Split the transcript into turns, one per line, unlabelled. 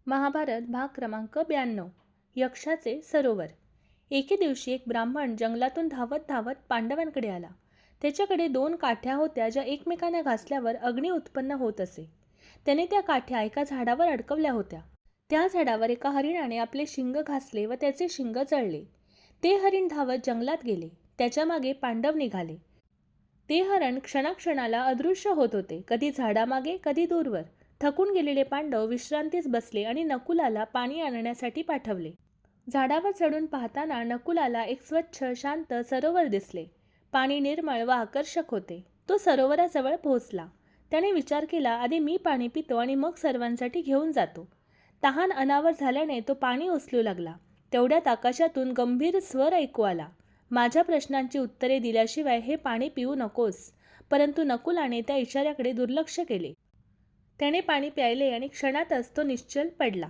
महाभारत भाग क्रमांक 92. यक्षाचे सरोवर. एके दिवशी एक ब्राह्मण जंगलातून धावत धावत पांडवांकडे आला. त्याच्याकडे 2 काठ्या होत्या ज्या एकमेकांना घासल्यावर अग्नी उत्पन्न होत असे. त्याने त्या काठ्या एका झाडावर अडकवल्या होत्या. त्या झाडावर एका हरिणाने आपले शिंग घासले व त्याचे शिंग जळले. ते हरिण धावत जंगलात गेले. त्याच्या मागे पांडव निघाले. ते हरण क्षणाक्षणाला अदृश्य होत होते, कधी झाडामागे कधी दूरवर. थकून गेलेले पांडव विश्रांतीस बसले आणि नकुलाला पाणी आणण्यासाठी पाठवले. झाडावर चढून पाहताना नकुलाला एक स्वच्छ शांत सरोवर दिसले. पाणी निर्मळ व आकर्षक होते. तो सरोवराजवळ पोहोचला. त्याने विचार केला, आधी मी पाणी पितो आणि मग सर्वांसाठी घेऊन जातो. तहान अनावर झाल्याने तो पाणी उचलू लागला. तेवढ्यात आकाशातून गंभीर स्वर ऐकू आला, माझ्या प्रश्नांची उत्तरे दिल्याशिवाय हे पाणी पिऊ नकोस. परंतु नकुलाने त्या इशाऱ्याकडे दुर्लक्ष केले. त्याने पाणी प्यायले आणि क्षणातच तो निश्चल पडला.